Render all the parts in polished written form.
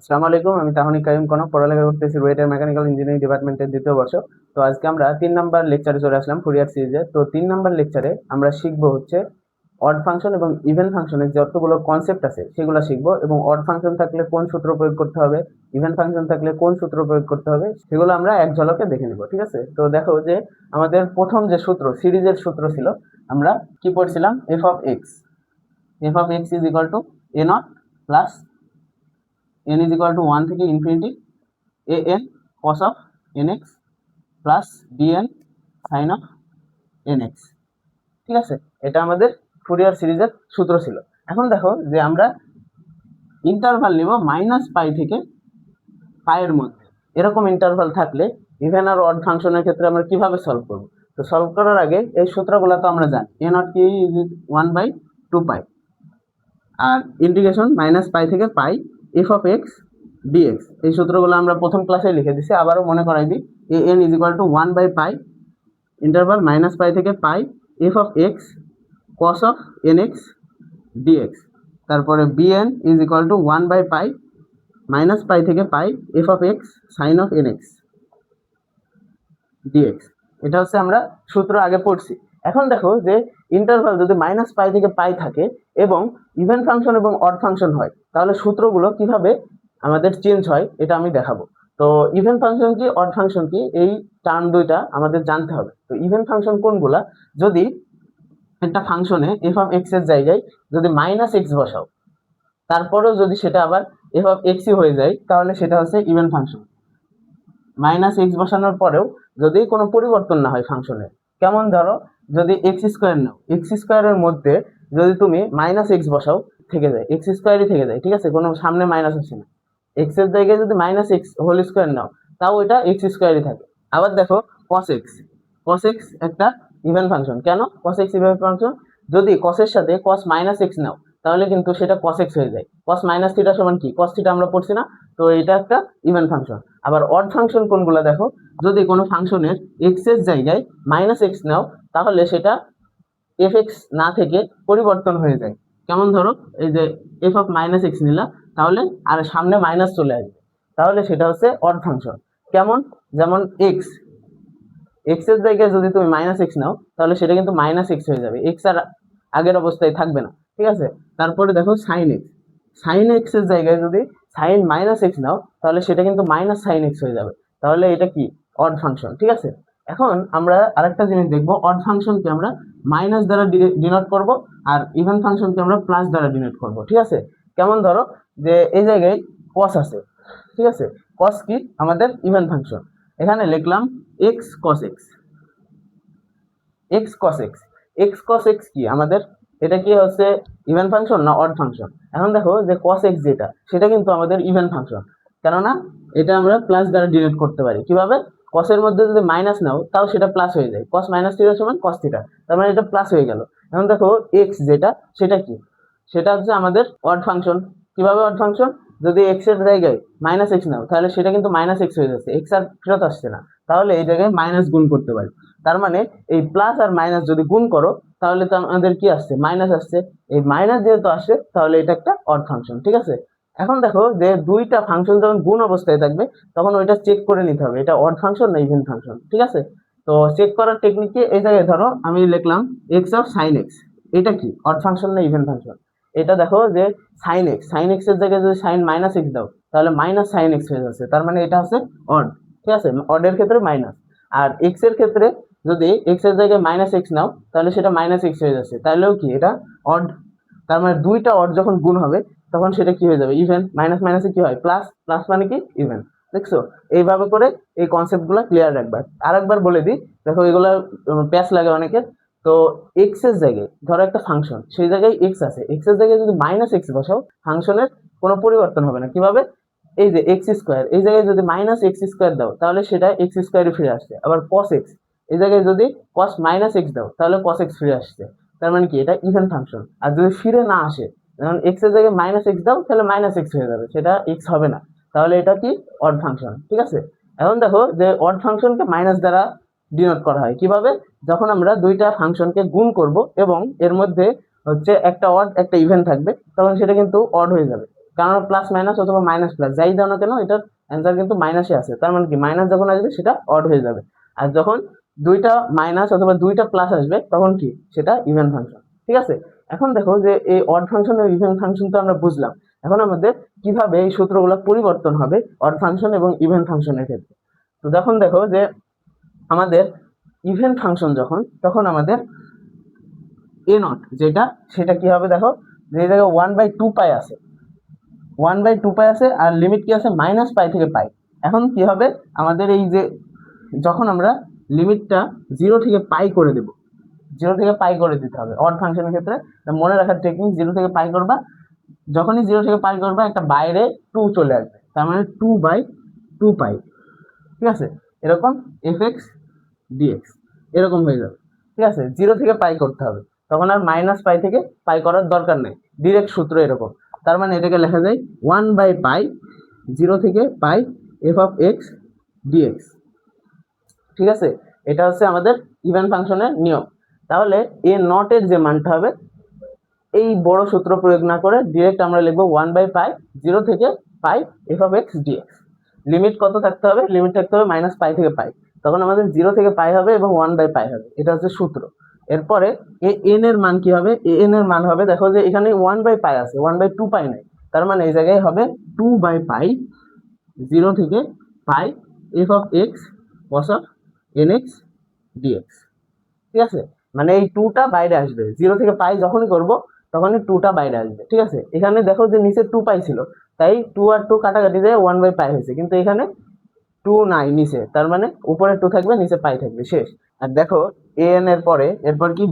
আসসালামু আলাইকুম, আমি তাহনিক কাইম কনক পড়ালেখা করতেছি রুয়েটের মেকানিক্যাল ইঞ্জিনিয়ারিং ডিপার্টমেন্টের দ্বিতীয় বর্ষ। তো আজকে আমরা 3 নাম্বার লেকচারে চলে আসলাম ফুরিয়ার সিরিজে। তো 3 নাম্বার লেকচারে আমরা শিখবো হচ্ছে অড ফাংশন এবং ইভেন ফাংশনের যতগুলো কনসেপ্ট আছে সেগুলো শিখবো, এবং অড ফাংশন থাকলে কোন সূত্র প্রয়োগ করতে হবে, ইভেন ফাংশন থাকলে কোন সূত্র প্রয়োগ করতে হবে, সেগুলো আমরা এক ঝলকে দেখে নেব। ঠিক আছে, তো দেখো যে আমাদের প্রথম যে সূত্র, সিরিজের সূত্র ছিল, আমরা কি পড়ছিলাম? f of x is equal two a not plus n is equal two 1 থেকে infinity an cos of nx plus bn sin of nx। ঠিক আছে, এটা আমাদের ফুরিয়ার সিরিজের সূত্র ছিল। এখন দেখো যে আমরা ইন্টারভাল নিব -π থেকে এর মধ্যে। এরকম ইন্টারভাল থাকলে ইভেন আর অড ফাংশনের ক্ষেত্রে আমরা কিভাবে সলভ করব? তো সলভ করার আগে এই সূত্রগুলো তো আমরা জানি, a নট কি ইজ 1/2π, আর ইন্টিগ্রেশন -π থেকে f of x dx, এই সূত্রগুলো আমরা প্রথম ক্লাসে লিখে দিছি, আবারও মনে করাই দিই। an is equal to 1/π interval -π থেকে f of x cos of nx dx, তারপরে bn ইজ ইকুয়াল টু 1/π -π থেকে f of x sin of nx dx। এটা হচ্ছে আমরা সূত্র আগে পড়ছি। এখন দেখো যে ইন্টারভাল যদি -π থেকে থাকে এবং ইভেন ফাংশন এবং অড ফাংশন হয়, তাহলে সূত্রগুলো কিভাবে আমাদের চেঞ্জ হয় এটা আমি দেখাবো। তো ইভেন ফাংশন কি, অড ফাংশন কি, এই টার্ম দুইটা আমাদের জানতে হবে। তো ইভেন ফাংশন কোনগুলা? যদি একটা ফাংশনে f of x এর জায়গায় যদি -x বসাও, তারপরেও যদি সেটা আবার f of x ই হয়ে যায়, তাহলে সেটা হচ্ছে ইভেন ফাংশন। -x বসানোর পরেও যদি কোনো পরিবর্তন না হয় ফাংশনের, কেমন ধরো যদি x² নাও, x² এর মধ্যে যদি তুমি -x বসাও, থেকে যায় x² থেকে যায়। ঠিক আছে, কোনো সামনে মাইনাস আসে না। x এর জায়গায় যদি -x² নাও, তাও এটা x² থাকে। আবার দেখো cos x একটা ইভেন ফাংশন। কেন cos x ইভেন ফাংশন? যদি cos এর সাথে cos -x নাও, তাহলে কিন্তু সেটা cos x হয়ে যায়। cos - থিটা সমান কি? cos থিটা আমরা পড়ছি না? তো এটা একটা ইভেন ফাংশন। আবার অড ফাংশন কোনগুলো দেখো, যদি কোনো ফাংশনের x এর জায়গায় -x নাও, তাহলে সেটা fx না থেকে পরিবর্তন হয়ে যায়। কেমন ধরো এই যে f of -x নিলা, তাহলে আর সামনে মাইনাস চলে আসবে, তাহলে সেটা হচ্ছে অড ফাংশন। কেমন? যেমন x এর জায়গায় যদি তুমি -x নাও, তাহলে সেটা কিন্তু -x হয়ে যাবে, x আর আগের অবস্থায় থাকবে না। ঠিক আছে, তারপরে দেখো sin x এর জায়গায় যদি sin -x নাও, তাহলে সেটা কিন্তু -sin x হয়ে যাবে, তাহলে এটা কি? Odd function. ঠিক আছে, এখন আমরা আরেকটা জিনিস দেখবো, অড ফাংশনকে আমরা মাইনাস দ্বারা ডিনোট করব, আর ইভেন ফাংশনকে আমরা প্লাস দ্বারা ডিনোট করব। ঠিক আছে, কেমন ধরো যে এই জায়গায় cos আছে। ঠিক আছে, cos কি? আমাদের ইভেন ফাংশন। এখানে লিখলাম x cos x কি আমাদের? এটা কি হচ্ছে ইভেন ফাংশন না অড ফাংশন? এখন দেখো যে cos x যেটা, সেটা কিন্তু আমাদের ইভেন ফাংশন, কেননা এটা আমরা প্লাস দ্বারা ডিনোট করতে পারি। কিভাবে? cos এর মধ্যে যদি মাইনাস নাও, তাও সেটা প্লাস হয়ে যায়। cos - থিটা সমান cos থিটা, তার মানে এটা প্লাস হয়ে গেল। এখন দেখো x যেটা, সেটা কি? সেটা হচ্ছে আমাদের অড ফাংশন। কিভাবে অড ফাংশন? যদি x এর জায়গায় -x নাও, তাহলে সেটা কিন্তু -x হয়ে যাচ্ছে, x আর ফেরত আসছে না, তাহলে এই জায়গায় মাইনাস গুণ করতে পারি। তার মানে এই প্লাস আর মাইনাস যদি গুণ করো, তাহলে তো আমাদের কি আসছে? মাইনাস আসছে। এই মাইনাস যেহেতু আসছে, তাহলে এটা একটা অড ফাংশন। ঠিক আছে, এখন দেখো যে দুইটা ফাংশন যখন গুণ অবস্থায় থাকবে, তখন ওইটা চেক করে নিতে হবে এটা অড ফাংশন না ইভেন ফাংশন। ঠিক আছে, তো চেক করার টেকনিকে এই জায়গায় ধরো আমি লিখলাম x of sin x, এটা কি? অড ফাংশন না ইভেন ফাংশন? এটা দেখো যে sin x এর জায়গায় যদি sin -x দাও, তাহলে -sin x হয়ে যাচ্ছে, তার মানে এটা হচ্ছে অড। ঠিক আছে, অড এর ক্ষেত্রে মাইনাস। আর x এর ক্ষেত্রে যদি x এর জায়গায় -x নাও, তাহলে সেটা -x হয়ে যাচ্ছে, তাহলেও কি? এটা অড। তার মানে দুইটা অড যখন গুণ হবে, তখন সেটা কি হয়ে যাবে? ইভেন। মাইনাস মাইনাসে কি হয়? প্লাস, প্লাস মানে কি? ইভেন। দেখছো, এইভাবে করে এই কনসেপ্টগুলো ক্লিয়ার রাখবা। আরেকবার বলে দিই, দেখো এগুলো প্যাচ লাগে অনেকের। তো x এর জায়গায় ধরো একটা ফাংশন, সেই জায়গায় x আছে, x এর জায়গায় যদি -x বসাও, ফাংশনের কোনো পরিবর্তন হবে না। কিভাবে? এই যে x², এই জায়গায় যদি -x² দাও, তাহলে সেটা x² ফিরে আসছে। আবার cos x, এই জায়গায় যদি cos -x দাও, তাহলে cos x ফিরে আসছে। তার মানে কি? এটা ইভেন ফাংশন। আর যদি ফিরে না আসে, যেমন x এর জায়গায় -x দাও, তাহলে -x হয়ে যাবে, সেটা x হবে না, তাহলে এটা কি? Odd function. ঠিক আছে, এখন দেখো যে অড ফাংশনকে মাইনাস দ্বারা ডিনোট করা হয়। কিভাবে? যখন আমরা দুইটা ফাংশনকে গুণ করব এবং এর মধ্যে হচ্ছে একটা অড একটা ইভেন থাকবে, তখন সেটা কিন্তু অড হয়ে যাবে। কারণ প্লাস মাইনাস অথবা মাইনাস প্লাস যাই দাও না কেন এটার অ্যান্সার কিন্তু মাইনাসে আছে, তার মানে কি মাইনাস যখন আসবে সেটা অড হয়ে যাবে, আর যখন দুইটা মাইনাস অথবা দুইটা প্লাস আসবে তখন কি সেটা ইভেন ফাংশন। ঠিক আছে, এখন দেখো যে এই অড ফাংশন এবং ইভেন ফাংশন তো আমরা বুঝলাম, এখন আমাদের কিভাবে এই সূত্রগুলো পরিবর্তন হবে অড ফাংশন এবং ইভেন ফাংশনের ক্ষেত্রে। তো যখন দেখো যে আমাদের ইভেন ফাংশন যখন, তখন আমাদের এ নট যেটা সেটা কি হবে, দেখো যে এই জায়গায় 1/2 পাই আছে, 1/2 পাই আছে, আর লিমিট কি আছে -পাই থেকে পাই। এখন কি হবে আমাদের এই যে যখন আমরা লিমিটটা 0 থেকে পাই করে দেব, 0 থেকে পাই করে দিতে হবে অড ফাংশনের ক্ষেত্রে। মনে রাখার টেকনিক, 0 থেকে পাই করবা, যখনই 0 থেকে পাই করবা একটা বাইরে 2 চলে আসবে, তার মানে 2/2 পাই। ঠিক আছে, এরকম fx dx এরকম হয়ে যাবে। ঠিক আছে, 0 থেকে পাই করতে হবে, তখন আর -পাই থেকে পাই করার দরকার নেই, ডিরেক্ট সূত্র এরকম। তার মানে এটাকে লেখা যায় 1/পাই 0 থেকে পাই f of x dx। ঠিক আছে, এটা হচ্ছে আমাদের ইভেন ফাংশনের নিয়ম। তাহলে এ নটের যে মানটা হবে এই বড় সূত্র প্রয়োগ না করে ডিরেক্ট আমরা লিখবো 1/পাই 0 থেকে পাই f of x dx। Limit কত থাকতে হবে, লিমিট থাকতে হবে -পাই থেকে পাই, তখন আমাদের 0 থেকে পাই হবে এবং 1/পাই হবে, এটা হচ্ছে সূত্র। এরপরে এ এন এর মান কি হবে, এ এন এর মান হবে, দেখো যে এখানে 1/পাই আছে, 1/2 পাই নাই, তার মানে এই জায়গায় হবে 2/পাই 0 থেকে পাই f of x cos of nx dx। ঠিক আছে, মানে এই 2টা বাইরে আসবে, 0 থেকে পাই যখনই করব তখনই 2টা বাইরে আসবে। ঠিক আছে, এখানে দেখো যে নিচে 2 পাই ছিল, তাই 2 আর 2 কাটাকাটি দিয়ে 1/পাই হয়েছে, কিন্তু এখানে 2 নাই নিচে, তার মানে উপরে 2 থাকবে নিচে পাই থাকবে, শেষ। আর দেখো an এর পরে এরপর কি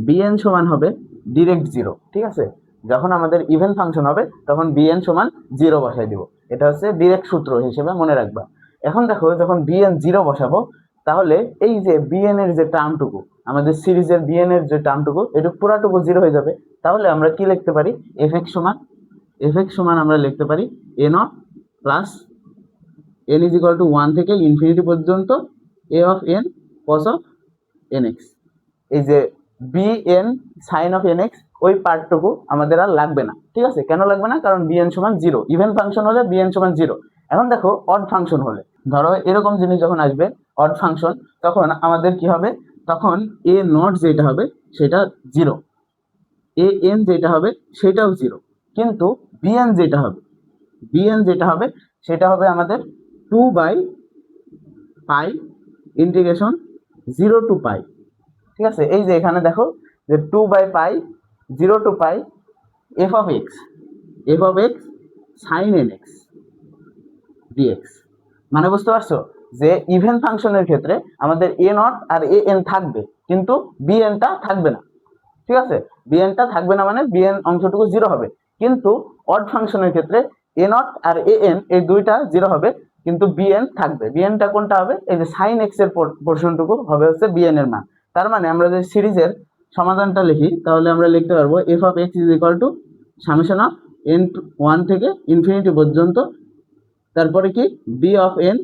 bn সমান হবে ডিরেক্ট 0। ঠিক আছে, যখন আমাদের ইভেন ফাংশন হবে তখন bn সমান 0 বসাই দিব, এটা হচ্ছে ডিরেক্ট সূত্র হিসেবে মনে রাখবা। এখন দেখো যখন bn 0 বসাবো, তাহলে এই যে bn এর যে টার্মটুকু, আমাদের সিরিজের bn এর যে টার্মটুকু, এটা পুরাটুকু 0 হয়ে যাবে। তাহলে আমরা কি লিখতে পারি, fx সমান আমরা লিখতে পারি a0 plus n is equal to 1 থেকে ইনফিনিটি পর্যন্ত a of n cos of nx। এই যে bn sin of nx ওই পার্টটুকু আমাদের আর লাগবে না। ঠিক আছে, কেন লাগবে না, কারণ bn সমান 0, ইভেন ফাংশন হলে bn সমান 0। এখন দেখো অড ফাংশন হলে, ধরো এরকম জিনিস যখন আসবে অড ফাংশন, তখন আমাদের কি হবে, তখন a নট যেটা হবে সেটা 0, a n যেটা হবে সেটাও 0, কিন্তু bn যেটা হবে সেটা হবে আমাদের 2/পাই ইন্টিগ্রেশন 0 to পাই। ঠিক আছে, এই যে এখানে দেখো যে 2/পাই 0 to pi f of x sin nx dx। মানে বুঝতে পারছো যে ইভেন ফাংশনের ক্ষেত্রে আমাদের a নট আর a n থাকবে, কিন্তু bn টা থাকবে না। ঠিক আছে, bn টা থাকবে না মানে bn অংশটুকু 0 হবে, কিন্তু অড ফাংশনের ক্ষেত্রে a নট আর a n এই দুইটা 0 হবে, কিন্তু bn থাকবে। bn টা কোনটা হবে, এই যে sin x এর পোরশনটুকু হবে হচ্ছে bn এর মান। তার মানে আমরা যদি সিরিজের সমাধানটা লিখি তাহলে আমরা লিখতে পারবো f of x is equal to summation of n 1 থেকে ইনফিনিটি পর্যন্ত, তারপরে কি b of n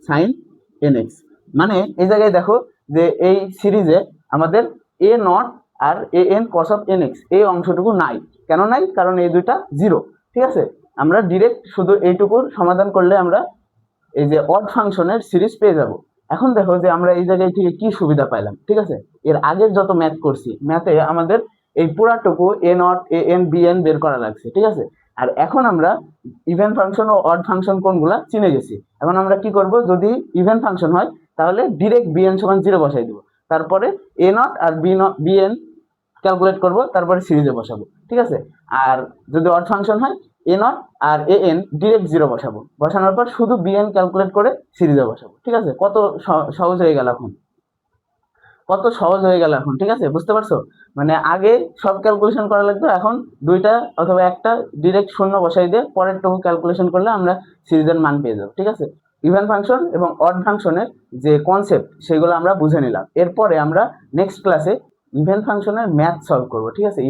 sin nx। মানে এই জায়গায় দেখো যে এই সিরিজে আমাদের a নট আর a n cos of nx এই অংশটুকু নাই। কেন নাই, কারণ এই দুইটা 0। ঠিক আছে, আমরা ডিরেক্ট শুধু এইটুকুর সমাধান করলে আমরা এই যে অড ফাংশনের সিরিজ পেয়ে যাব। এখন দেখো যে আমরা এই জায়গায় থেকে কি সুবিধা পাইলাম। ঠিক আছে, এর আগের যত ম্যাথ করছি, ম্যাথে আমাদের এই পুরাটুকু a not a n b n বের করা লাগছে। ঠিক আছে, আর এখন আমরা ইভেন ফাংশন ও অড ফাংশন কোনগুলা চিনে গেছি। এখন আমরা কি করব, যদি ইভেন ফাংশন হয় তাহলে ডিরেক্ট bn সমান 0 বসাই দিব, তারপরে a নট আর bn ক্যালকুলেট করব, তারপরে সিরিজে বসাবো। ঠিক আছে, আর যদি অড ফাংশন হয় a নট আর a n ডিরেক্ট 0 বসাবো, বসানোর পর শুধু bn ক্যালকুলেট করে সিরিজে বসাবো। ঠিক আছে, কত সহজ হয়ে গেল এখন, কত সহজ হয়ে গেল এখন। ঠিক আছে, বুঝতে পারছো, মানে আগে সব ক্যালকুলেশন করা লাগতো, এখন দুইটা অথবা একটা ডিরেক্ট 0 বসাই দিয়ে পরের টুকু ক্যালকুলেশন করলে আমরা সিরিজের মান পেয়ে যাবো। ঠিক আছে, ইভেন ফাংশন এবং অড ফাংশনের যে কনসেপ্ট সেগুলো আমরা বুঝে নিলাম। এরপরে আমরা নেক্সট ক্লাসে ইভেন ফাংশনের ম্যাথ সলভ করবো। ঠিক আছে।